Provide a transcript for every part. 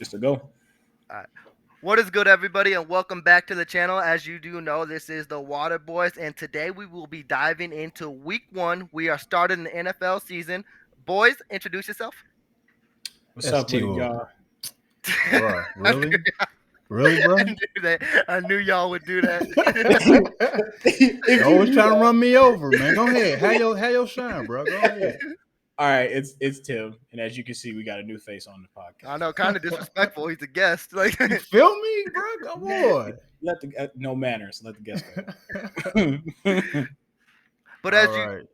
Just to go. All right. What is good, everybody, and welcome back to the channel. As you do know, this is the WaterBoys, and today we will be diving into Week 1. We are starting the NFL season. Boys, introduce yourself. What's That's up with T-Will. y'all? Bruh, really? Really, bro? I knew y'all would do that. You always trying to run me over, man. Go ahead. Have your shine, bro. Go ahead. All right, it's Tim, and as you can see, we got a new face on the podcast. I know, kind of disrespectful. He's a guest. Like, You feel me, bro? Come on. Let the no manners. Let the guest go. but All as right.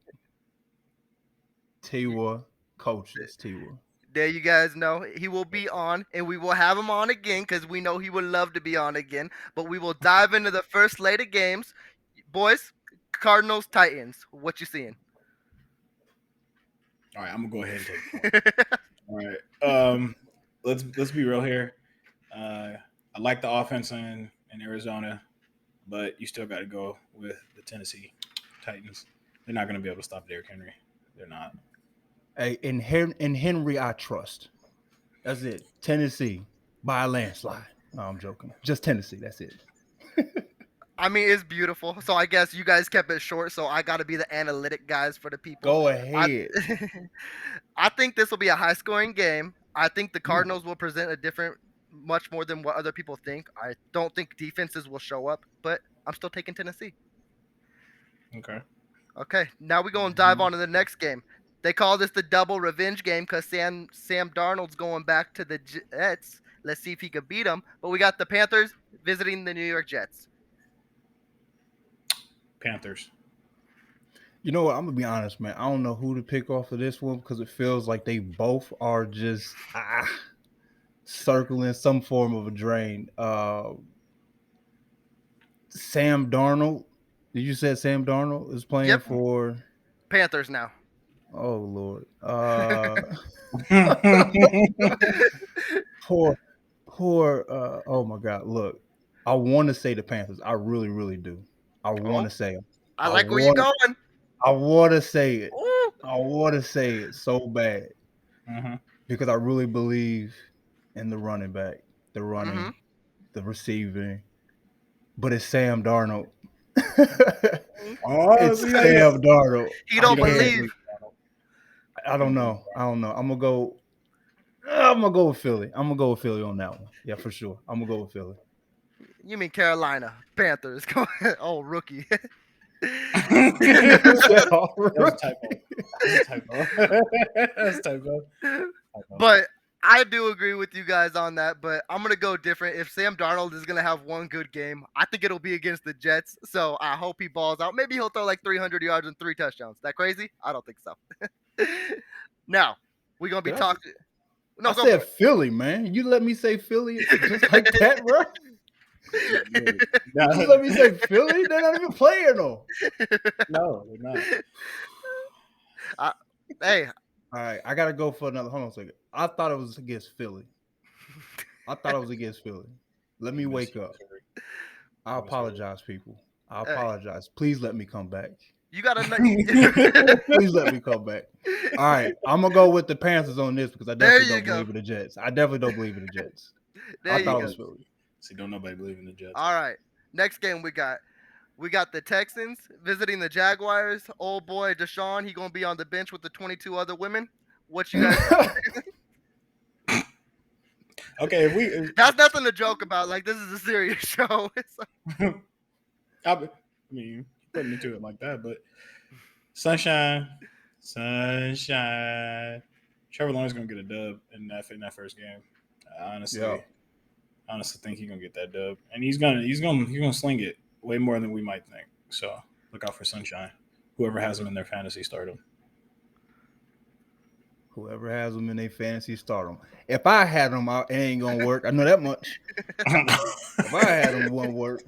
T-Wa, coaches, T-Wa. there you guys know, he will be on, and we will have him on again because we know he would love to be on again. But we will dive into the first slate of games. Boys, Cardinals, Titans. What you seeing? All right, I'm gonna go ahead and take it. All right, let's be real here. I like the offense in Arizona, but you still got to go with the Tennessee Titans. They're not gonna be able to stop Derrick Henry. They're not. Hey, in Henry, I trust. That's it. Tennessee by a landslide. No, I'm joking. Just Tennessee. That's it. I mean, it's beautiful. So I guess you guys kept it short. So I got to be the analytic guys for the people. Go ahead. I think this will be a high-scoring game. I think the Cardinals will present a different, much more than what other people think. I don't think defenses will show up, but I'm still taking Tennessee. Okay. Okay, now we're going to dive on to the next game. They call this the double revenge game because Sam Darnold's going back to the Jets. Let's see if he can beat them. But we got the Panthers visiting the New York Jets. Panthers. You know what? I'm gonna be honest, man. I don't know who to pick off of this one because it feels like they both are just circling some form of a drain. Sam Darnold. Did you say Sam Darnold is playing Yep. for Panthers now. Oh Lord. Poor oh my God. Look, I want to say the Panthers. I really, really do. I want to say them. I like where you're going. I want to say it. Ooh. I want to say it so bad because I really believe in the running back, the running, the receiving. But it's Sam Darnold. It's Sam Darnold. He don't believe. I don't know. I'm gonna go with Philly. I'm gonna go with Philly on that one. Yeah, for sure. I'm gonna go with Philly. You mean Carolina Panthers? Oh, rookie. That's a typo. But I do agree with you guys on that. But I'm gonna go different. If Sam Darnold is gonna have one good game, I think it'll be against the Jets. So I hope he balls out. Maybe he'll throw like 300 yards and 3 touchdowns. That crazy? I don't think so. Now we're gonna be talking. No, I said Philly, man. You let me say Philly just like that, bro. You let me say Philly? They're not even playing though. No, they're not. Hey. All right, I gotta go for another. Hold on a second. I thought it was against Philly. Let me wake up. I apologize, people. I apologize. Please let me come back. You gotta please let me come back. All right, I'm gonna go with the Panthers on this because I definitely don't believe in the Jets. I thought it was Philly. See, don't nobody believe in the Jets. All right, next game we got the Texans visiting the Jaguars. Old boy Deshaun, he gonna be on the bench with the 22 other women. What you guys? Okay, that's nothing to joke about. Like, this is a serious show. I mean, putting me to it like that, but sunshine. Trevor Lawrence gonna get a dub in that first game. I honestly think he's gonna get that dub, and he's gonna sling it way more than we might think. So look out for sunshine. Whoever has him in their fantasy, start him. Whoever has them in their fantasy, start them. If I had them, it ain't gonna work. I know that much. If I had them, it won't work.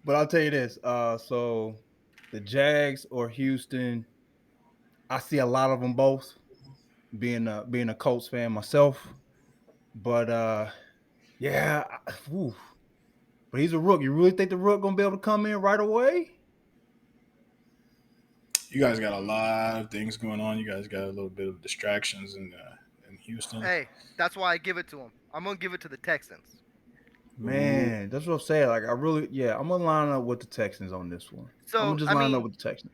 But I'll tell you this. So the Jags or Houston, I see a lot of them both. Being a Colts fan myself, but yeah, but he's a rook. You really think the rook gonna be able to come in right away? You guys got a lot of things going on. You guys got a little bit of distractions in Houston. Hey, that's why I give it to them. I'm gonna give it to the Texans. Man, that's what I'm saying. Like, I'm gonna line up with the Texans on this one. I'm So gonna just I line up mean, with the Texans.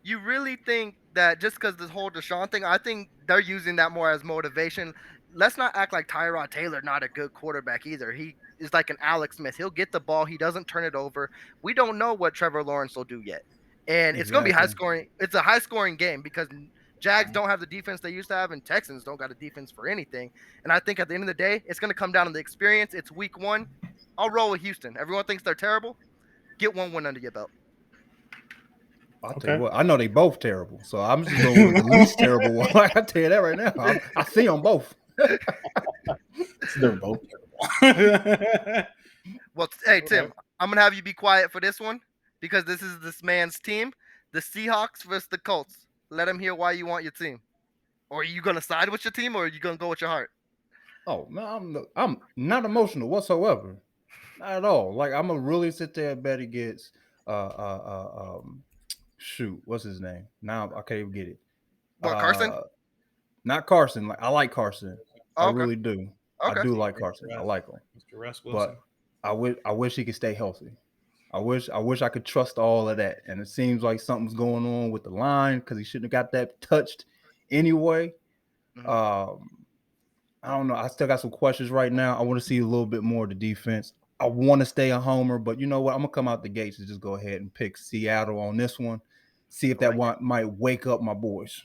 you really think that just because this whole Deshaun thing, I think they're using that more as motivation. Let's not act like Tyrod Taylor not a good quarterback either. He is like an Alex Smith. He'll get the ball. He doesn't turn it over. We don't know what Trevor Lawrence will do yet. And it's going to be high Exactly. scoring. It's a high scoring game because Jags don't have the defense they used to have, and Texans don't got a defense for anything. And I think at the end of the day, it's going to come down to the experience. It's week 1. I'll roll with Houston. Everyone thinks they're terrible. Get one win under your belt. I'll tell you Okay. what. I know they both terrible, so I'm just going with the least terrible one. I tell you that right now. I see them both. They're both terrible. Well, hey, Okay. Tim, I'm going to have you be quiet for this one because this is this man's team, the Seahawks versus the Colts. Let him hear why you want your team. Or are you going to side with your team or are you going to go with your heart? Oh man, I'm not emotional whatsoever. Not at all. Like, I'm gonna really sit there and bet against shoot, what's his name? Now I can't even get it. What, Carson? Not Carson. Like, I like Carson. I Oh, okay. really do. I Okay. do like Carson. I like him. Mr. Russ Wilson. But I wish he could stay healthy. I wish I could trust all of that. And it seems like something's going on with the line because he shouldn't have got that touched anyway. Mhm. I don't know. I still got some questions right now. I want to see a little bit more of the defense. I want to stay a homer, but you know what? I'm gonna come out the gates and just go ahead and pick Seattle on this one. See if I that like one might wake up my boys.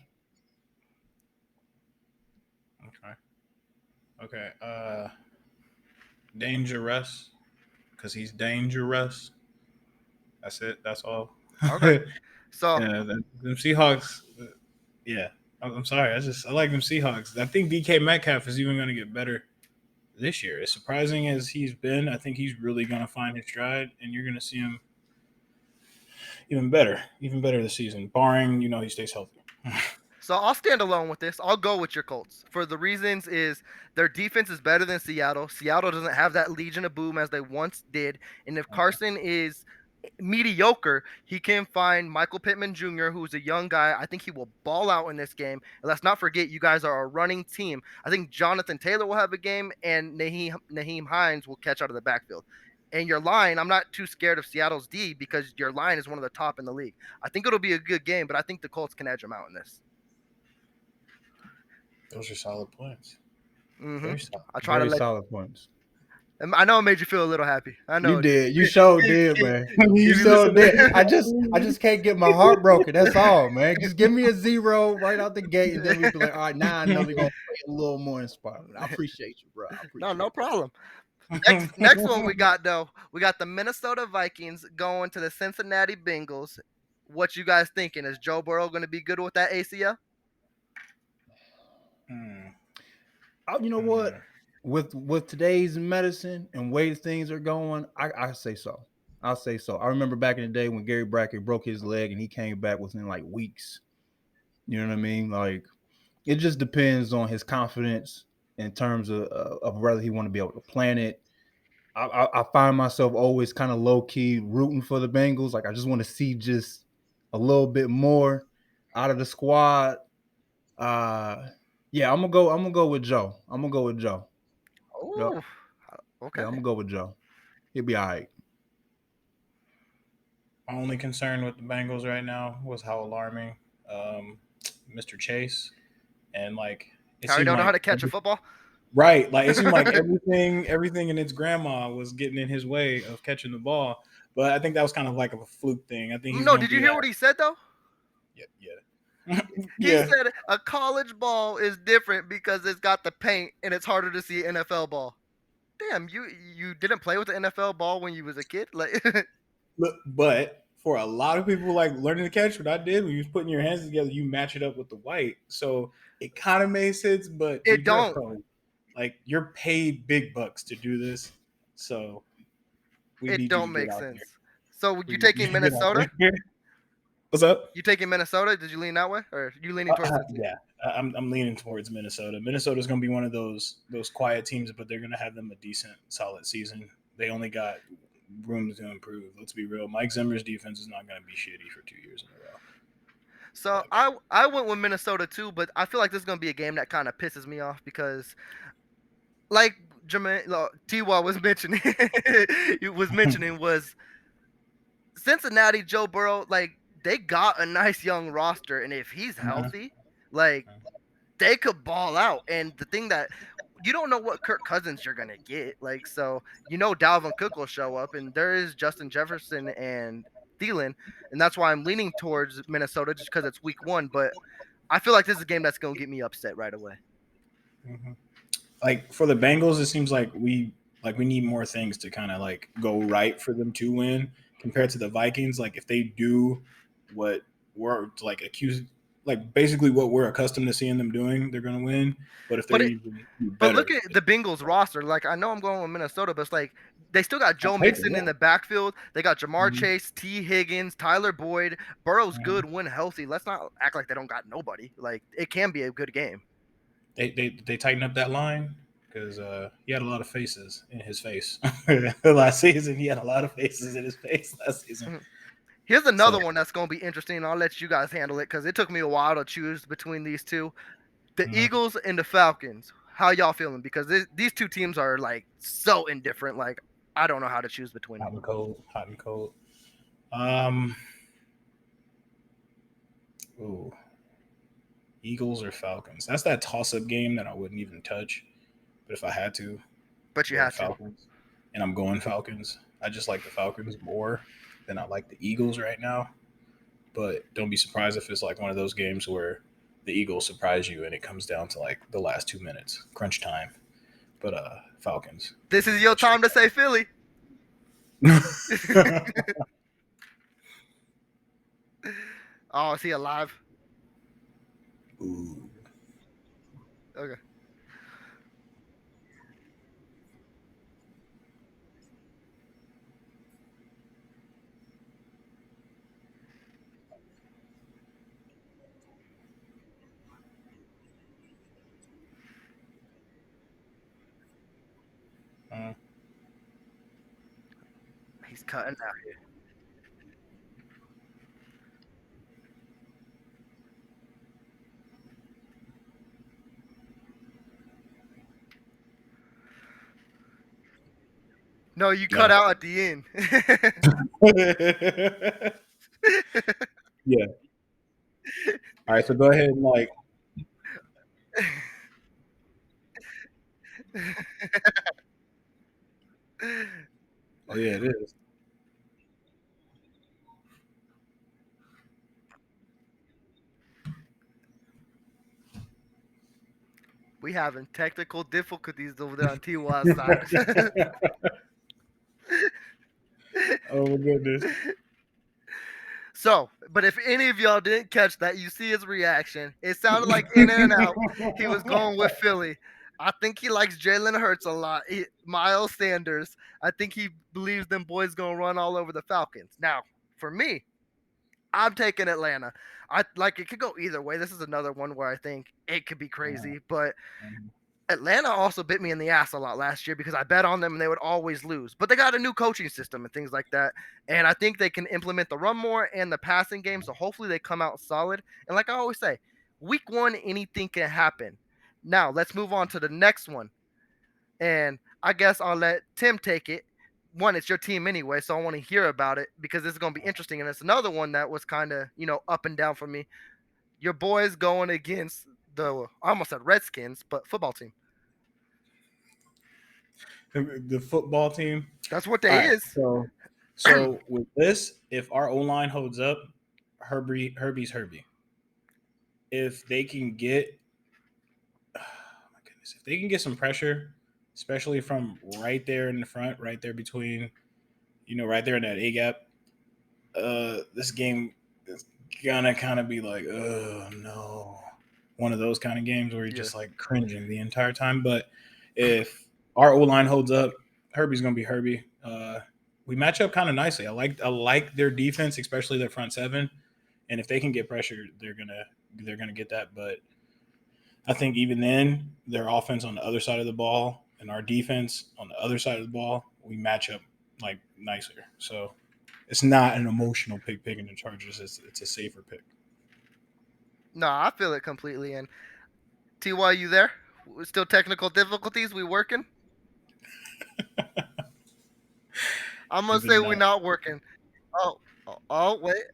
Okay. Dangerous, because he's dangerous. That's it. That's all. Okay. So, Yeah, them Seahawks. Yeah, I'm sorry. I like them Seahawks. I think DK Metcalf is even going to get better this year. As surprising as he's been, I think he's really going to find his stride, and you're going to see him even better this season, barring he stays healthy. So I'll stand alone with this. I'll go with your Colts. For the reasons is their defense is better than Seattle. Seattle doesn't have that Legion of Boom as they once did. And if Carson is mediocre, he can find Michael Pittman Jr., who's a young guy. I think he will ball out in this game. And let's not forget, you guys are a running team. I think Jonathan Taylor will have a game, and Naheem Hines will catch out of the backfield. And your line, I'm not too scared of Seattle's D because your line is one of the top in the league. I think it'll be a good game, but I think the Colts can edge them out in this. Those are solid points. Mm-hmm. Very solid. I try Very to solid points. I know it made you feel a little happy. I know You did. You sure did, man. You Give me sure some- did. I just can't get my heart broken. That's all, man. Just give me a 0 right out the gate, and then we be like, all right, now I know they're gonna play a little more inspired. I appreciate you, bro. I appreciate No problem. Next one we got though. We got the Minnesota Vikings going to the Cincinnati Bengals. What you guys thinking? Is Joe Burrow going to be good with that ACL? You know what? With today's medicine and way things are going, I say so. I'll say so. I remember back in the day when Gary Brackett broke his leg and he came back within like weeks. You know what I mean? Like, it just depends on his confidence in terms of whether he want to be able to plan it. I find myself always kind of low key rooting for the Bengals. Like, I just want to see just a little bit more out of the squad. Yeah, I'm gonna go with Joe. I'm gonna go with Joe. Yep. Oh, okay. Yeah, I'm gonna go with Joe. He'll be all right. My only concern with the Bengals right now was how alarming Mr. Chase and like it Harry seemed don't know like how to catch a football. right, like it seemed like everything in its grandma was getting in his way of catching the ball. But I think that was kind of like a fluke thing. I think he's No, gonna did you be hear what he said though? Yeah. He said a college ball is different because it's got the paint and it's harder to see an NFL ball. Damn, you didn't play with the NFL ball when you was a kid? Like But for a lot of people like learning to catch, what I did when you was putting your hands together, you match it up with the white. So it kind of made sense, but It dude, you're a don't. pro. Like you're paid big bucks to do this. So we It need you to don't get make out sense. there. So We you need you taking to get out Minnesota? there. What's up? You taking Minnesota? Did you lean that way, or you leaning towards Cincy? Yeah, I'm leaning towards Minnesota. Minnesota's going to be one of those quiet teams, but they're going to have them a decent, solid season. They only got room to improve. Let's be real. Mike Zimmer's defense is not going to be shitty for 2 years in a row. So I went with Minnesota too, but I feel like this is gonna be a game that kind of pisses me off because, like Jermaine T-Wall was mentioning, he was mentioning was Cincinnati. Joe Burrow, like they got a nice young roster, and if he's Mhm. healthy, like they could ball out. And the thing that you don't know what Kirk Cousins you're gonna get, like so Dalvin Cook will show up, and there is Justin Jefferson and Thielen, and that's why I'm leaning towards Minnesota just because it's week 1. But I feel like this is a game that's gonna get me upset right away. Mhm. Like for the Bengals, it seems like we need more things to kind of like go right for them to win compared to the Vikings. Like if they do what we're like accused, like basically what we're accustomed to seeing them doing, they're going to win. But if they're But it, even do but look better, at the Bengals roster. Like I know I'm going with Minnesota, but it's like they still got on Joe paper, Mixon yeah. in the backfield. They got Jamar Mhm. Chase, T. Higgins, Tyler Boyd. Burrow's Mhm. good when healthy. Let's not act like they don't got nobody. Like it can be a good game. They tighten up that line because he had a lot of faces in his face last season. He had a lot of faces in his face last season. Mhm. Here's another So one that's going to be interesting. I'll let you guys handle it because it took me a while to choose between these two. The mhm. Eagles and the Falcons. How y'all feeling? Because these two teams are like so indifferent. Like I don't know how to choose between them. Hot and cold, hot and cold. Um, ooh, Eagles or Falcons? That's that toss-up game that I wouldn't even touch. But if I had to, But you go had to. Falcons. And I'm going Falcons. I just like the Falcons more than I like the Eagles right now. But don't be surprised if it's like one of those games where the Eagles surprise you and it comes down to like the last 2 minutes, crunch time. But Falcons. This is your time to say Philly. Oh, is he alive? Ooh. Okay. Uh, He's cutting out here. No, you cut no. out at the end. Yeah. All right. So go ahead and like. Oh yeah, it is. We having technical difficulties over there on T.Y.'s side. Oh my goodness. So, but if any of y'all didn't catch that, you see his reaction. It sounded like in and out. He was going with Philly. I think he likes Jalen Hurts a lot. Miles Sanders. I think he believes them boys gonna run all over the Falcons. Now, for me, I'm taking Atlanta. I like it could go either way. This is another one where I think it could be crazy, but Atlanta also bit me in the ass a lot last year because I bet on them and they would always lose. But they got a new coaching system and things like that. And I think they can implement the run more and the passing game. So hopefully they come out solid. And like I always say, week 1, anything can happen. Now let's move on to the next one. And I guess I'll let Tim take it. One, it's your team anyway, so I want to hear about it because this is going to be interesting. And it's another one that was kind of, up and down for me. Your boys going against I almost said Redskins, but football team. The football team. That's what All they right. is. So with this, if our O line holds up, Herbie's Herbie. If they can get, oh my goodness, if they can get some pressure, especially from right there in the front, right there between, right there in that A gap, this game is gonna kind of be like, oh no, one of those kind of games where you're Yeah. just like cringing the entire time. But if our O line holds up, Herbie's gonna be Herbie. We match up kind of nicely. I like their defense, especially their front seven. And if they can get pressure, they're gonna get that. But I think even then, their offense on the other side of the ball and our defense on the other side of the ball, we match up like nicer. So it's not an emotional pick picking the Chargers. It's a safer pick. No, I feel it completely. And Ty, you there? Still technical difficulties? We working? I'm gonna Keep it say in we that. not working. Oh, wait.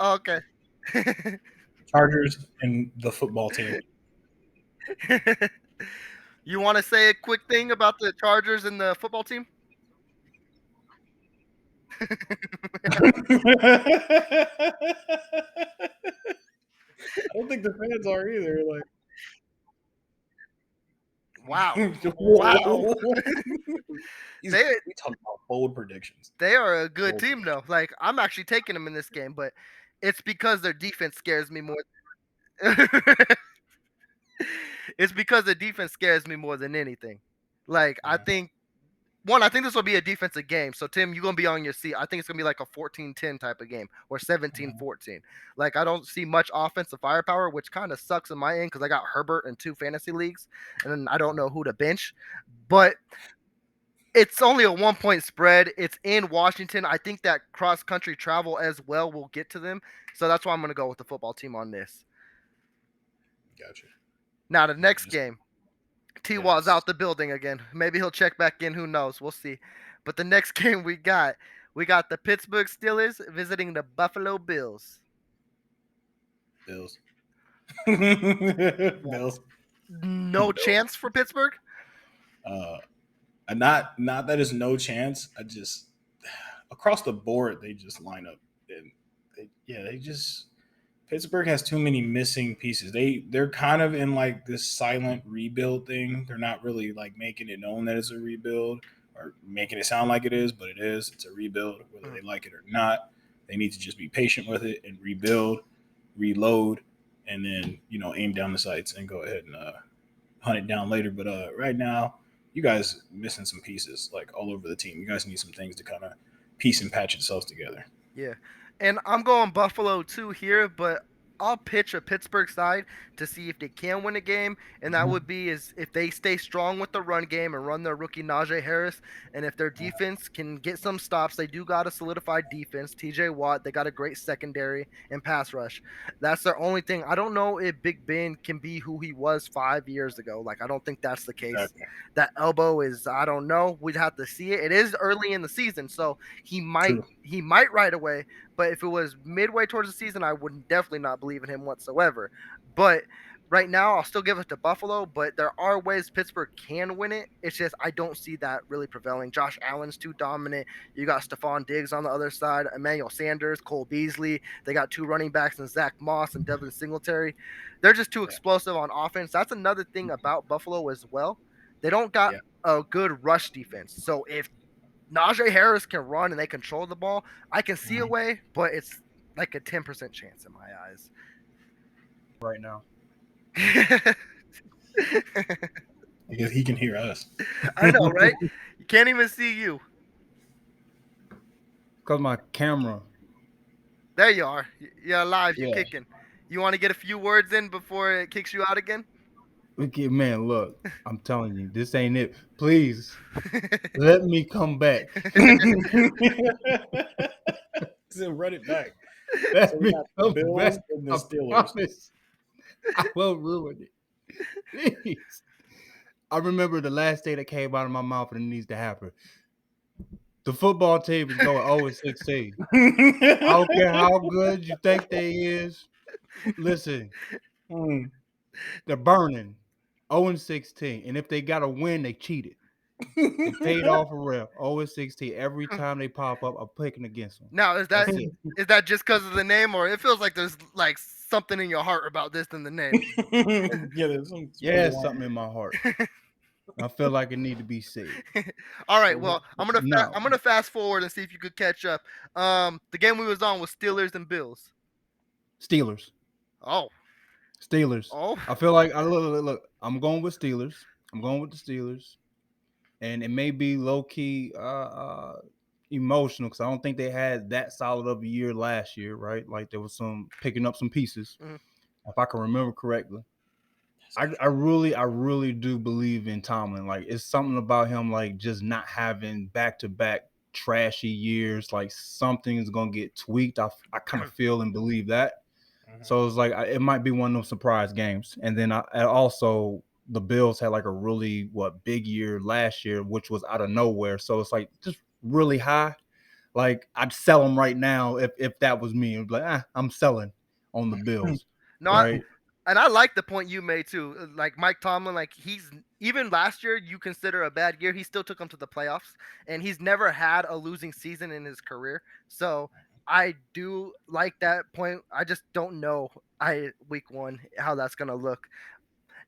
Okay. Chargers and the football team. You want to say a quick thing about the Chargers and the football team? I don't think the fans are either. Wow. Like, Wow. They we talk about bold predictions. they are a good Bold. team though. Like I'm actually taking them in this game, but it's because their defense scares me more. It's because the defense scares me more than anything. Like I Yeah. think this will be a defensive game. So Tim, you're gonna be on your seat. I think it's gonna be like a 14-10 type of game or 17-14. Like I don't see much offensive firepower, which kind of sucks in my end because I got Herbert in 2 fantasy leagues, and then I don't know who to bench. But it's only a 1-point spread. It's in Washington. I think that cross country travel as well will get to them. So that's why I'm gonna go with the football team on this. Gotcha. Now the next game. T-Waw's Yes. out the building again. Maybe he'll check back in. Who knows? We'll see. But the next game we got the Pittsburgh Steelers visiting the Buffalo Bills. Bills. Bills. No chance for Pittsburgh? Not that is no chance. I just across the board they just line up and they just Pittsburgh has too many missing pieces. They're kind of in like this silent rebuild thing. They're not really like making it known that it's a rebuild or making it sound like it is, but it is. It's a rebuild, whether they like it or not. They need to just be patient with it and rebuild, reload, and then aim down the sights and go ahead and hunt it down later. But right now, you guys missing some pieces like all over the team. You guys need some things to kind of piece and patch itself together. Yeah. And I'm going Buffalo too here, but I'll pitch a Pittsburgh side to see if they can win a game, and that would be is if they stay strong with the run game and run their rookie Najee Harris, and if their defense can get some stops. They do got a solidified defense. TJ Watt, they got a great secondary and pass rush. That's their only thing. I don't know if Big Ben can be who he was 5 years ago. Like I don't think that's the case. Exactly. That elbow is I don't know. We'd have to see it. It is early in the season, so he might right away. But if it was midway towards the season, I would definitely not believe in him whatsoever. But right now, I'll still give it to Buffalo. But there are ways Pittsburgh can win it. It's just I don't see that really prevailing. Josh Allen's too dominant. You got Stephon Diggs on the other side, Emmanuel Sanders, Cole Beasley. They got 2 running backs in Zach Moss and Devin Singletary. They're just too explosive on offense. That's another thing about Buffalo as well. They don't got a good rush defense. So if Najee Harris can run and they control the ball, I can see a way, but it's like a 10% chance in my eyes. Right now. Because he can hear us. I know, right? You can't even see you. Because my camera. There you are. You're alive. You're Yeah. kicking. You want to get a few words in before it kicks you out again? Okay, man, look, I'm telling you, this ain't it. Please, let me come back. So run it back. Let So me we got the come Bills back. and the I Steelers. promise. I will ruin it. Please. I remember the last day that came out of my mouth and it needs to happen. The football team is going 0-16. I don't care how good you think they is. Listen, they're burning 0-16. And if they got to win, they cheated. They paid off a ref 0-16. Every time they pop up, I'm picking against them. Now, is That's it. that just because of the name, or it feels like there's like something in your heart about this than the name? There's something in my heart. I feel like it need to be said. All right, well, I'm gonna fast forward and see if you could catch up. The game we was on was Steelers and Bills. Steelers. Oh. Steelers. Oh. I feel like look. I'm going with Steelers. I'm going with the Steelers, and it may be low key emotional because I don't think they had that solid of a year last year, right? Like there was some picking up some pieces, if I can remember correctly. I really do believe in Tomlin. Like it's something about him, like just not having back-to-back trashy years. Like something is gonna get tweaked. I kind of feel and believe that. So it's like it might be one of those surprise games. And then and also the Bills had like a really big year last year, which was out of nowhere. So it's like just really high. Like I'd sell them right now if that was me. I'd be like, I'm selling on the Bills, No, right? and I like the point you made too. Like Mike Tomlin, like he's even last year you consider a bad year, he still took them to the playoffs, and he's never had a losing season in his career. So I do like that point. I just don't know week 1 how that's gonna look.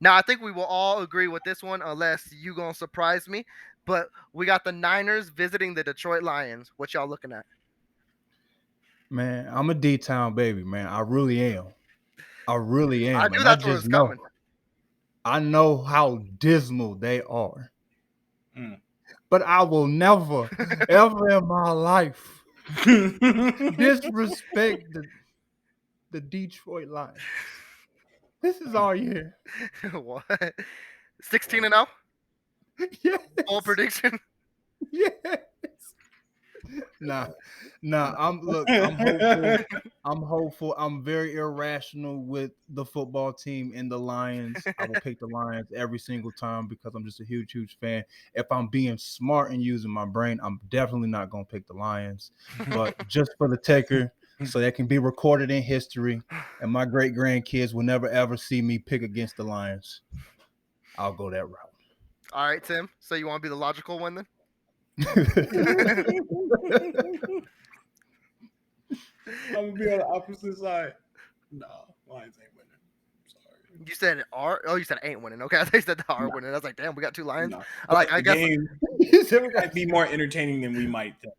Now I think we will all agree with this one, unless you gonna surprise me. But we got the Niners visiting the Detroit Lions. What y'all looking at? Man, I'm a D-Town baby, man. I really am. I really I am. knew And I that's where just it's know. coming. I know how dismal they are. Mm. But I will never, ever in my life disrespect the Detroit Lions. This is our year. What? 16-0? Yes. Bold prediction? Yes. Nah. I'm hopeful. I'm hopeful. I'm very irrational with the football team and the Lions. I will pick the Lions every single time because I'm just a huge fan. If I'm being smart and using my brain, I'm definitely not gonna pick the Lions. But just for the taker, so that can be recorded in history, and my great grandkids will never ever see me pick against the Lions. I'll go that route. All right, Tim. So you want to be the logical one then? I'm gonna be on the opposite side. No, Lions ain't winning. I'm sorry. You said R. Oh, you said ain't winning. Okay, I thought you said the R No. winning. I was like, damn, we got 2 Lions. No. I The guess. game might be more entertaining than we might think.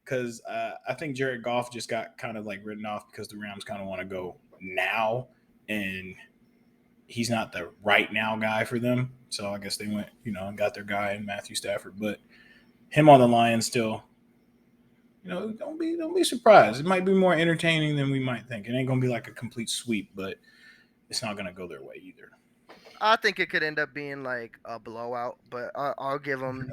Because I think Jared Goff just got kind of like written off because the Rams kind of want to go now, and he's not the right now guy for them. So I guess they went, and got their guy in Matthew Stafford. But him on the Lions still, don't be surprised. It might be more entertaining than we might think. It ain't gonna be like a complete sweep, but it's not gonna go their way either. I think it could end up being like a blowout, but I'll give them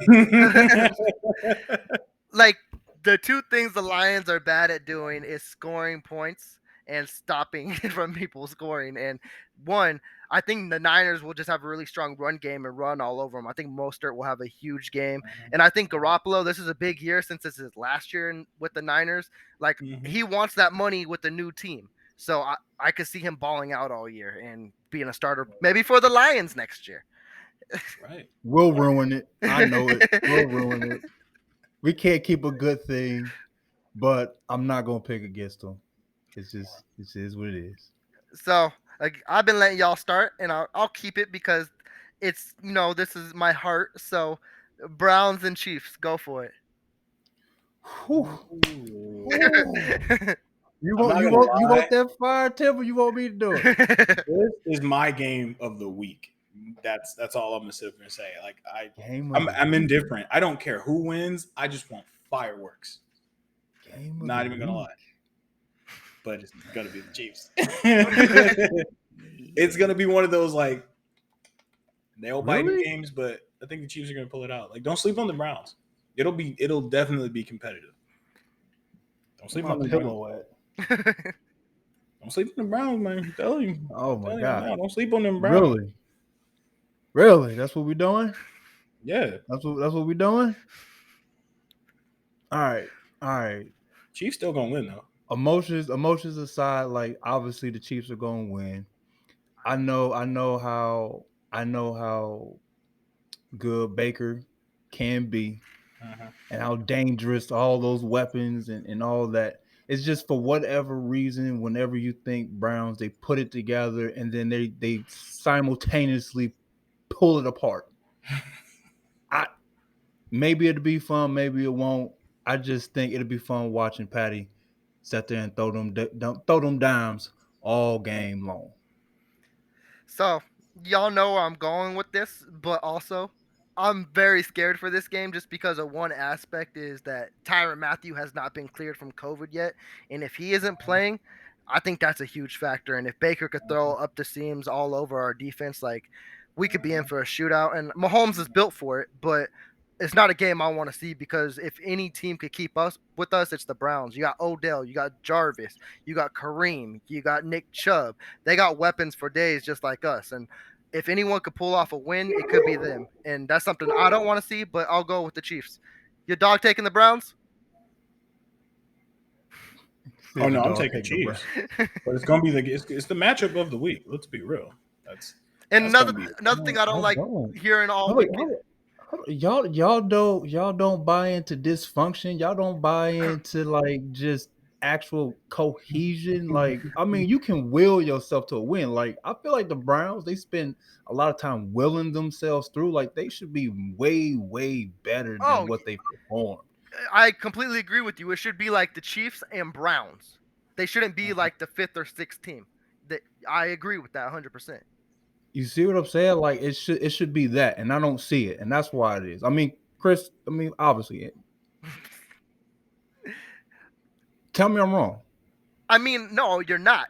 like the 2 things the Lions are bad at doing is scoring points and stopping from people scoring. And one, I think the Niners will just have a really strong run game and run all over them. I think Mostert will have a huge game, and I think Garoppolo. This is a big year since this is last year with the Niners. Like he wants that money with the new team, so I could see him balling out all year and being a starter maybe for the Lions next year. Right. We'll ruin it. I know it. We'll ruin it. We can't keep a good thing, but I'm not gonna pick against them. It is what it is. So I've been letting y'all start, and I'll keep it because it's this is my heart. So Browns and Chiefs, go for it. You I'm not gonna want lie. that fire, Tim, or you want me to do it? This is my game of the week. That's all I'm gonna sit up and say. Like I'm indifferent. I don't care who wins. I just want fireworks. Not even gonna lie. But it's gonna be the Chiefs. It's gonna be one of those like nail biting games, but I think the Chiefs are gonna pull it out. Like, don't sleep on the Browns. It'll definitely be competitive. Don't sleep on the pillow Browns. Don't sleep on the Browns, man. I'm telling you. Oh my God! Don't sleep on them Browns. Really? That's what we're doing? Yeah. That's what we're doing. All right. Chiefs still gonna win though. Emotions aside, like obviously the Chiefs are gonna win. I know how good Baker can be, and how dangerous all those weapons and all that. It's just for whatever reason, whenever you think Browns, they put it together and then they simultaneously pull it apart. Maybe it'll be fun, maybe it won't. I just think it'll be fun watching Patty sit there and throw them dimes all game long. So y'all know where I'm going with this, but also I'm very scared for this game just because of one aspect is that Tyrann Mathieu has not been cleared from COVID yet, and if he isn't playing, I think that's a huge factor. And if Baker could throw up the seams all over our defense, like we could be in for a shootout. And Mahomes is built for it, but it's not a game I want to see because if any team could keep us with us, it's the Browns. You got Odell, you got Jarvis, you got Kareem, you got Nick Chubb. They got weapons for days just like us. And if anyone could pull off a win, it could be them. And that's something I don't want to see, but I'll go with the Chiefs. Your dog taking the Browns? Oh no, I'm taking Chiefs. But it's gonna be it's the matchup of the week. Let's be real. That's another gonna thing I don't like hearing all week. Y'all don't buy into dysfunction. Y'all don't buy into like just actual cohesion. Like, I mean, you can will yourself to a win. Like, I feel like the Browns, they spend a lot of time willing themselves through. Like, they should be way better than what they performed. I completely agree with you. It should be like the Chiefs and Browns. They shouldn't be like the 5th or 6th team. I agree with that 100%. You see what I'm saying? Like, it should be that, and I don't see it, and that's why it is. I mean, Chris, obviously, tell me I'm wrong. I mean, no, you're not.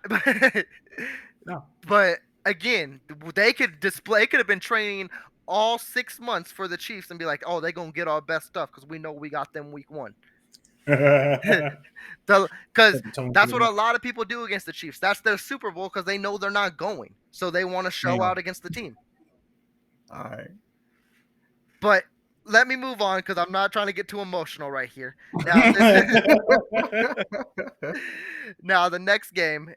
No. But again, they could have been training all 6 months for the Chiefs and be like, oh, they're going to get our best stuff because we know we got them week 1. Because that's what a lot of people do against the Chiefs. That's their Super Bowl because they know they're not going. So they want to show out against the team. All right. But let me move on because I'm not trying to get too emotional right here. Now the next game,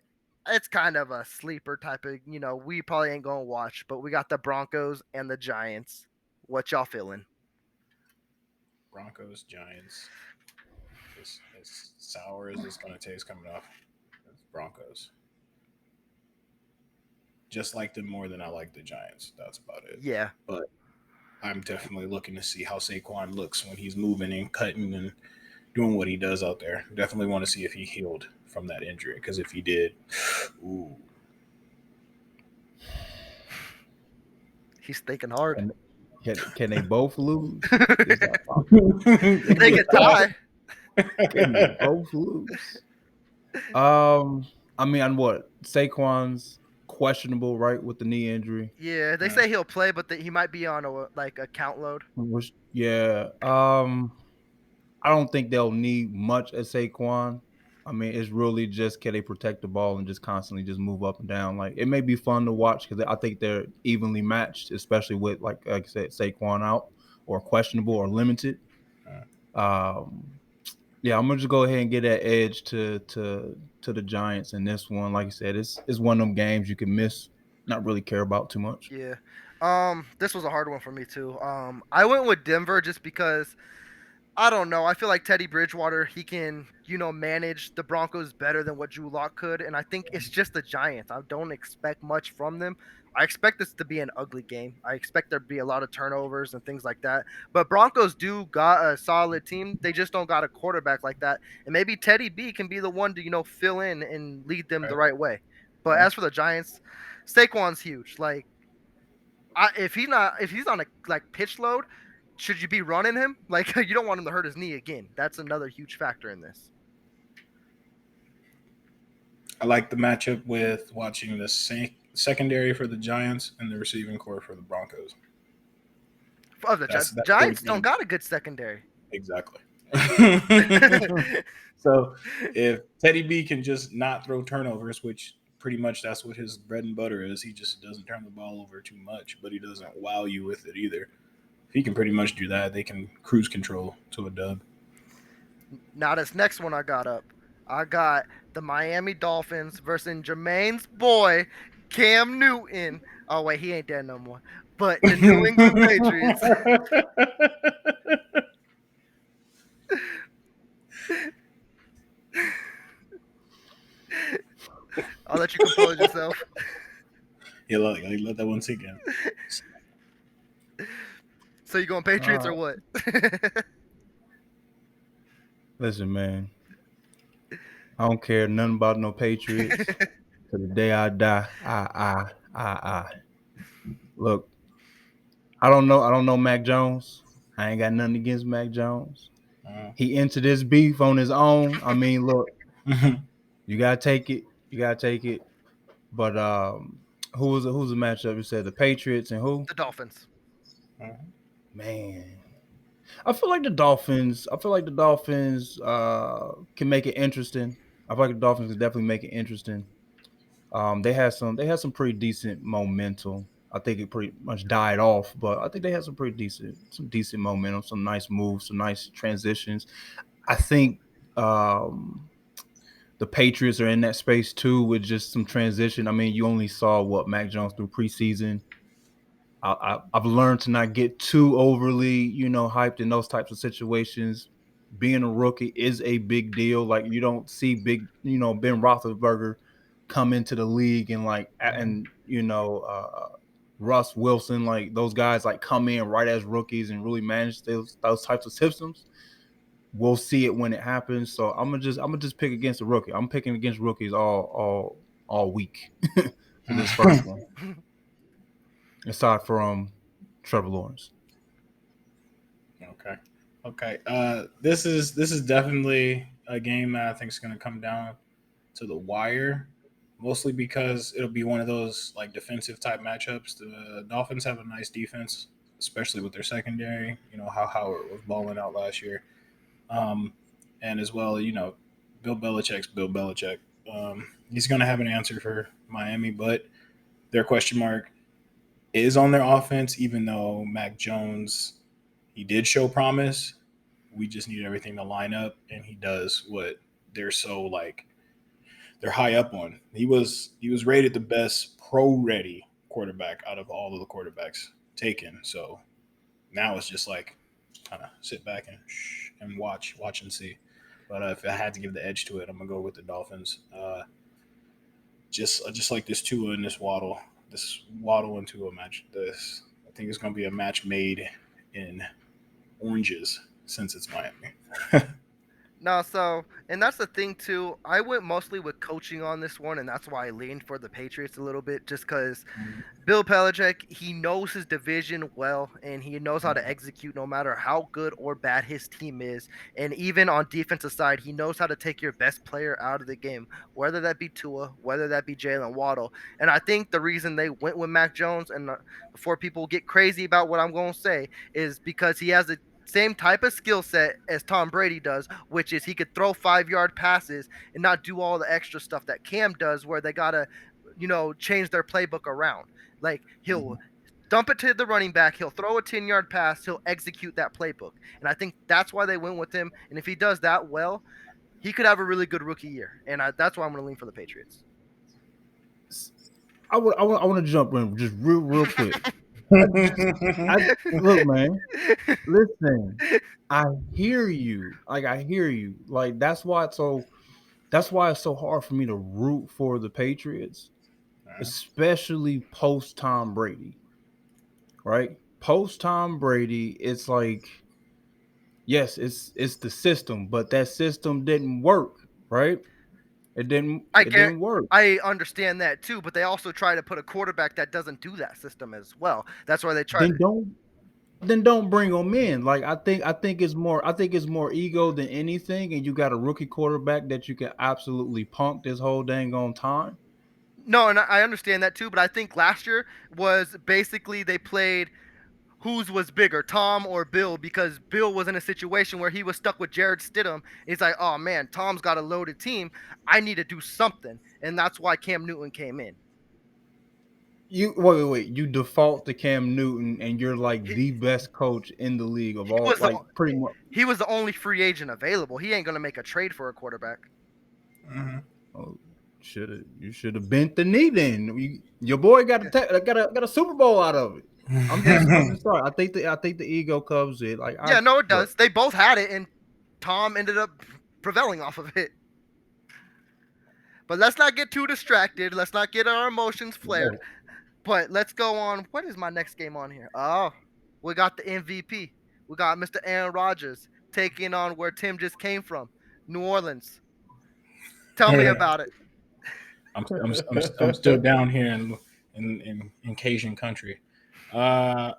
it's kind of a sleeper type of, we probably ain't going to watch, but we got the Broncos and the Giants. What y'all feeling? Broncos, Giants. As sour as it's going to taste coming off. It's Broncos. Just like them more than I like the Giants. That's about it. Yeah. But I'm definitely looking to see how Saquon looks when he's moving and cutting and doing what he does out there. Definitely want to see if he healed from that injury, because if he did, ooh. He's thinking hard. Can they both lose? They can tie. Can they both lose? I mean, what? Saquon's questionable, right, with the knee injury. Yeah, they say he'll play, but he might be on a count load. Yeah. I don't think they'll need much at Saquon. I mean, it's really just can they protect the ball and just constantly just move up and down. Like, it may be fun to watch because I think they're evenly matched, especially with like I said, Saquon out or questionable or limited. Yeah, I'm gonna just go ahead and get that edge to the Giants in this one. Like I said, it's one of them games you can miss, not really care about too much. Yeah. This was a hard one for me too. I went with Denver just because I don't know. I feel like Teddy Bridgewater, he can, manage the Broncos better than what Drew Lock could, and I think it's just the Giants. I don't expect much from them. I expect this to be an ugly game. I expect there to be a lot of turnovers and things like that. But Broncos do got a solid team. They just don't got a quarterback like that. And maybe Teddy B can be the one to, fill in and lead them the right way. But as for the Giants, Saquon's huge. Like, if he's on a pitch load, should you be running him? Like, you don't want him to hurt his knee again. That's another huge factor in this. I like the matchup with watching the secondary for the Giants and the receiving core for the Broncos. The Giants don't got a good secondary. Exactly. So if Teddy B can just not throw turnovers, which pretty much that's what his bread and butter is, he just doesn't turn the ball over too much, but he doesn't wow you with it either. If he can pretty much do that, they can cruise control to a dub. Now this next one I got the Miami Dolphins versus Jermaine's boy, Cam Newton. Oh, wait, he ain't dead no more. But the New England Patriots. I'll let you compose yourself. Yeah, let that one sink in. So you going Patriots or what? Listen, man. I don't care nothing about no Patriots. To the day I die, I. Look, I don't know Mac Jones. I ain't got nothing against Mac Jones. He entered this beef on his own. I mean, look, you gotta take it. But who's the matchup? You said the Patriots and who? The Dolphins. Man, I feel like the Dolphins. Can make it interesting. I feel like the Dolphins can definitely make it interesting. They had some pretty decent momentum. I think it pretty much died off, but I think they had some decent momentum, some nice moves, some nice transitions. I think um, the Patriots are in that space too with just some transition. I mean, you only saw what Mac Jones through preseason. I've learned to not get too overly, hyped in those types of situations. Being a rookie is a big deal. Like you don't see Ben Roethlisberger come into the league and Russ Wilson, like those guys like come in right as rookies and really manage those types of systems. We'll see it when it happens. So I'm gonna just pick against the rookie. I'm picking against rookies all week for this first one. Aside from Trevor Lawrence. Okay. This is definitely a game that I think is going to come down to the wire, mostly because it'll be one of those like defensive type matchups. The Dolphins have a nice defense, especially with their secondary. You know how Howard was balling out last year, and as well, Bill Belichick's Bill Belichick. He's going to have an answer for Miami, but their question mark is on their offense. Even though Mac Jones, he did show promise, we just need everything to line up, and he does what they're so like they're high up on. He was rated the best pro ready quarterback out of all of the quarterbacks taken. So now it's just like kind of sit back and watch and see. But if I had to give the edge to it, I'm gonna go with the Dolphins. Just like this Tua and this Waddle and Tua match. This I think it's gonna be a match made in oranges since it's Miami. No, and that's the thing too. I went mostly with coaching on this one, and that's why I leaned for the Patriots a little bit, just because Bill Belichick, he knows his division well, and he knows how to execute no matter how good or bad his team is. And even on defensive side, he knows how to take your best player out of the game, whether that be Tua, whether that be Jalen Waddle. And I think the reason they went with Mac Jones, and before people get crazy about what I'm going to say, is because he has the same type of skill set as Tom Brady does, which is he could throw 5-yard passes and not do all the extra stuff that Cam does, where they gotta, change their playbook around. Like he'll dump it to the running back, he'll throw a 10-yard pass, he'll execute that playbook, and I think that's why they went with him. And if he does that well, he could have a really good rookie year, and that's why I'm going to lean for the Patriots. I want to jump in just real quick. Look, man. Listen, I hear you. Like I hear you. Like that's why it's so hard for me to root for the Patriots, especially post Tom Brady. Right? Post Tom Brady, it's like yes, it's the system, but that system didn't work, right? It didn't work. I understand that too, but they also try to put a quarterback that doesn't do that system as well. That's why they try Then don't bring them in. Like I think it's more ego than anything, and you got a rookie quarterback that you can absolutely punk this whole dang on time. No, and I understand that too, but I think last year was basically they played whose was bigger, Tom or Bill, because Bill was in a situation where he was stuck with Jared Stidham. He's like, oh man, Tom's got a loaded team. I need to do something. And that's why Cam Newton came in. You wait. You default to Cam Newton, and you're like the best coach in the league of He all, was like pretty much. he was the only free agent available. He ain't gonna make a trade for a quarterback. Oh, you should have bent the knee then. Your boy got a Super Bowl out of it. I'm just sorry. I think the ego covers it. Like Yeah, no, it look, does. They both had it, and Tom ended up prevailing off of it. But let's not get too distracted. Let's not get our emotions flared. But let's go on. What is my next game on here? Oh, we got the MVP. We got Mr. Aaron Rodgers taking on where Tim just came from, New Orleans. Tell me about it. I'm still down here in Cajun country. Uh,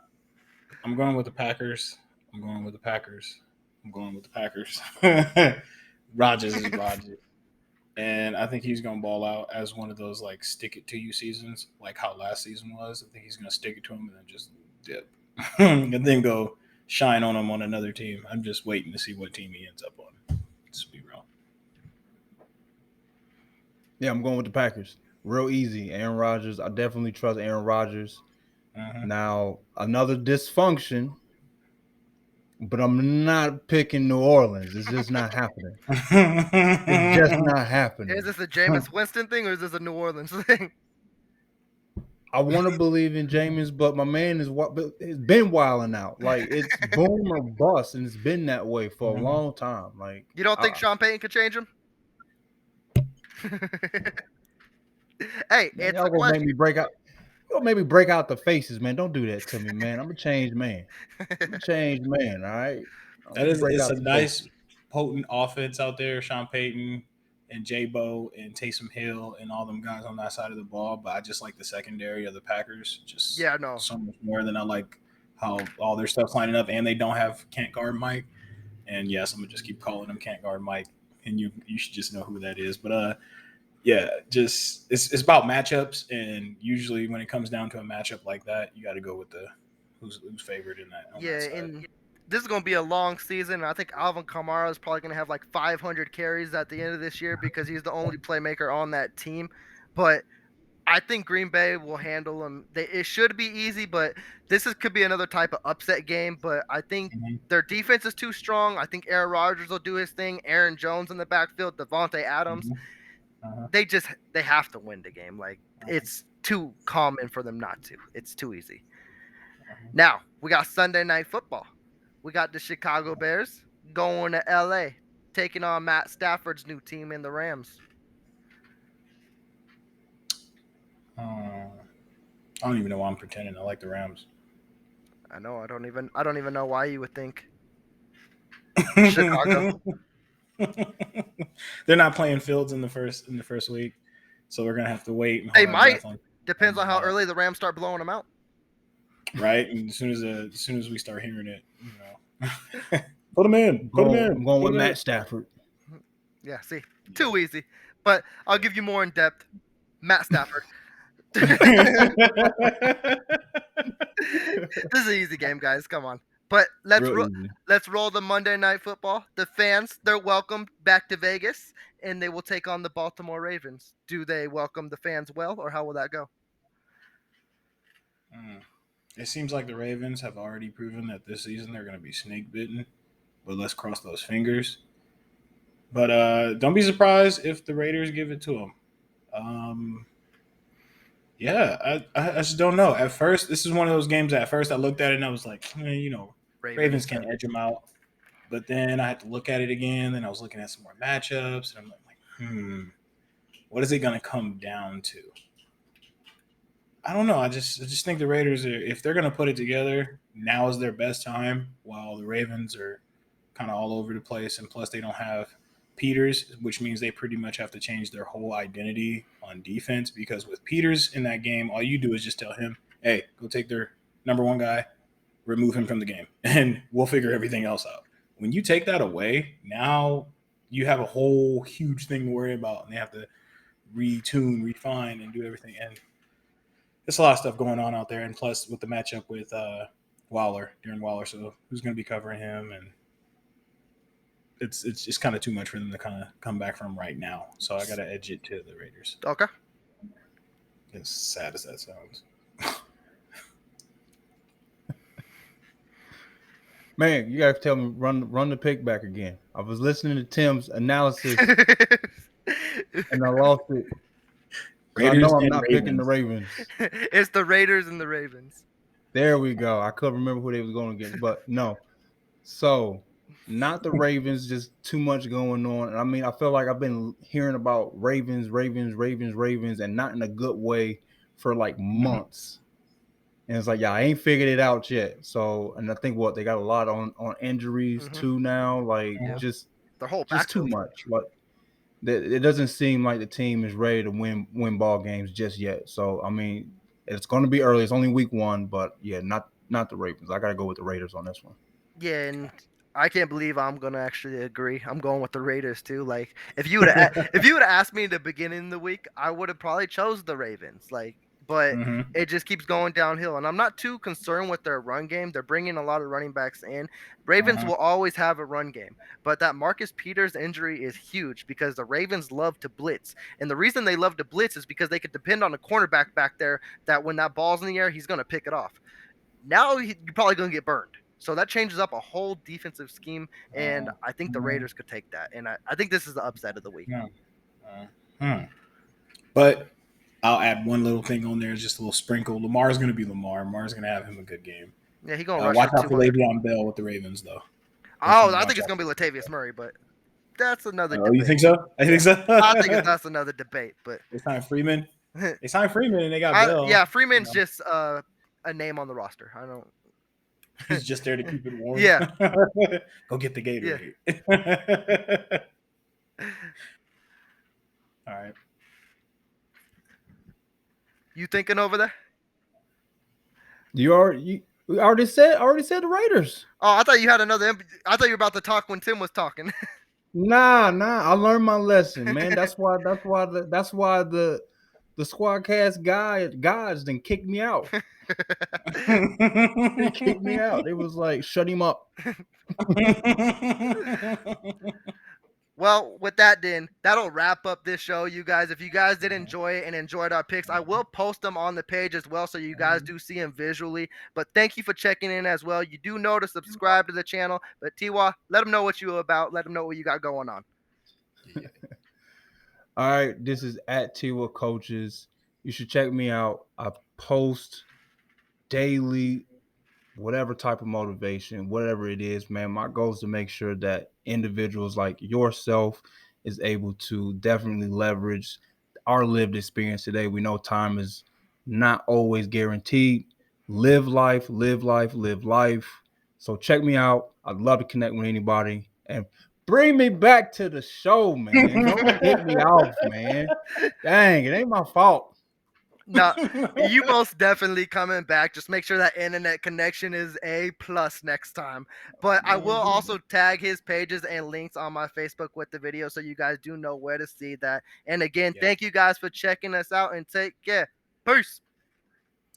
I'm going with the Packers. I'm going with the Packers. I'm going with the Packers. Rodgers is Rodgers. And I think he's going to ball out as one of those like stick it to you seasons, like how last season was. I think he's going to stick it to him and then just dip, and then go shine on him on another team. I'm just waiting to see what team he ends up on. Let's be real. Yeah, I'm going with the Packers. Real easy. Aaron Rodgers. I definitely trust Aaron Rodgers. Now, another dysfunction, but I'm not picking New Orleans. It's just not happening. It's just not happening. Is this a Jameis Winston thing or is this a New Orleans thing? I want to believe in Jameis, but my man it's been wilding out. Like it's boom or bust, and it's been that way for a long time. Like you don't think Sean Payton could change him? Hey, man, it's y'all a gonna question. make me break out. You'll make me break out the faces, man. Don't do that to me, man. I'm a changed man. I'm a changed man. All right. It's a nice, potent offense out there. Sean Payton and J-Bo and Taysom Hill and all them guys on that side of the ball. But I just like the secondary of the Packers. Just so much more than I like how all their stuff's lining up, and they don't have can't guard Mike. And yes, I'm gonna just keep calling him can't guard Mike, and you should just know who that is. But yeah, just it's about matchups, and usually when it comes down to a matchup like that, you got to go with the who's favored in that. Yeah, and this is going to be a long season. I think Alvin Kamara is probably going to have like 500 carries at the end of this year because he's the only playmaker on that team. But I think Green Bay will handle them. It should be easy, but could be another type of upset game. But I think their defense is too strong. I think Aaron Rodgers will do his thing. Aaron Jones in the backfield, Devontae Adams. They have to win the game. Like it's too common for them not to. It's too easy. Now we got Sunday Night Football. We got the Chicago Bears going to LA, taking on Matt Stafford's new team in the Rams. I don't even know why I'm pretending I like the Rams. I know. I don't even know why you would think Chicago. They're not playing Fields in the first week, so we're gonna have to wait. They might. Depends on how early the Rams start blowing them out. Right, and as soon as we start hearing it, put them in. I'm going with Matt Stafford. Yeah, see, too easy. But I'll give you more in depth. Matt Stafford. This is an easy game, guys. Come on. But let's roll the Monday Night Football. The fans, they're welcome back to Vegas, and they will take on the Baltimore Ravens. Do they welcome the fans well, or how will that go? It seems like the Ravens have already proven that this season they're going to be snake bitten, but let's cross those fingers. But don't be surprised if the Raiders give it to them. Yeah, I just don't know. At first, this is one of those games that at first I looked at it and I was like, Ravens can edge them out. But then I had to look at it again, and I was looking at some more matchups, and I'm like, what is it going to come down to? I don't know. I just think the Raiders if they're going to put it together, now is their best time, while the Ravens are kind of all over the place, and plus they don't have Peters, which means they pretty much have to change their whole identity on defense, because with Peters in that game, all you do is just tell him, hey, go take their number one guy, remove him from the game, and we'll figure everything else out. When you take that away, now you have a whole huge thing to worry about, and they have to retune, refine, and do everything. And there's a lot of stuff going on out there, and plus with the matchup with Darren Waller, so who's going to be covering him, and it's just kind of too much for them to kind of come back from right now. So I got to edge it to the Raiders. Okay. As sad as that sounds. Man, you gotta tell me run the pick back again. I was listening to Tim's analysis and I lost it. I know I'm not picking the Ravens. It's the Raiders and the Ravens. There we go. I couldn't remember who they was going against, but no. So not the Ravens, just too much going on. I mean, I feel like I've been hearing about Ravens, and not in a good way for like months. And it's like, I ain't figured it out yet. So, and I think they got a lot on injuries too now. Like, just the whole just too much. Like, it doesn't seem like the team is ready to win ball games just yet. So, I mean, it's going to be early. It's only week 1, but yeah, not the Ravens. I got to go with the Raiders on this one. Yeah, and I can't believe I'm gonna actually agree. I'm going with the Raiders too. Like, if you would have asked me in the beginning of the week, I would have probably chose the Ravens. Like, but Mhm. it just keeps going downhill. And I'm not too concerned with their run game. They're bringing a lot of running backs in. Ravens Uh-huh. will always have a run game, but that Marcus Peters injury is huge because the Ravens love to blitz. And the reason they love to blitz is because they could depend on a cornerback back there that when that ball's in the air, he's going to pick it off. Now you're probably going to get burned. So that changes up a whole defensive scheme, and I think the Raiders could take that. And I think this is the upset of the week. But I'll add one little thing on there, just a little sprinkle. Lamar's going to be Lamar. Lamar's going to have him a good game. Yeah, he's going to rush Watch for out for 200. Le'Veon Bell with the Ravens, though. Oh, I think it's going to be Latavius Murray, but that's another debate. You think so? I think so. I think that's another debate. But they signed Freeman. They signed Freeman, and they got Bell. Yeah, Freeman's just a name on the roster. I don't. He's just there to keep it warm. Yeah. Go get the Gatorade. All right. You thinking over there? We already said the Raiders. Oh, I thought you had another. I thought you were about to talk when Tim was talking. Nah. I learned my lesson, man. That's why the Squadcast guys then kicked me out. They kicked me out. It was like, shut him up. Well, with that, then that'll wrap up this show, you guys. If you guys did enjoy it and enjoyed our picks, I will post them on the page as well, so you guys do see them visually. But thank you for checking in as well. You do know to subscribe to the channel. But Tiwa, let them know what you about. Let them know what you got going on. All right, this is at Tiwa Coaches. You should check me out. I post daily, whatever type of motivation, whatever it is, man. My goal is to make sure that individuals like yourself is able to definitely leverage our lived experience today. We know time is not always guaranteed. Live life. So check me out. I'd love to connect with anybody and bring me back to the show, man. Don't get me off, man. Dang, it ain't my fault. No, you most definitely coming back. Just make sure that internet connection is A+ next time. But I will also tag his pages and links on my Facebook with the video, so you guys do know where to see that. And again, thank you guys for checking us out, and take care. Peace.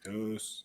Peace.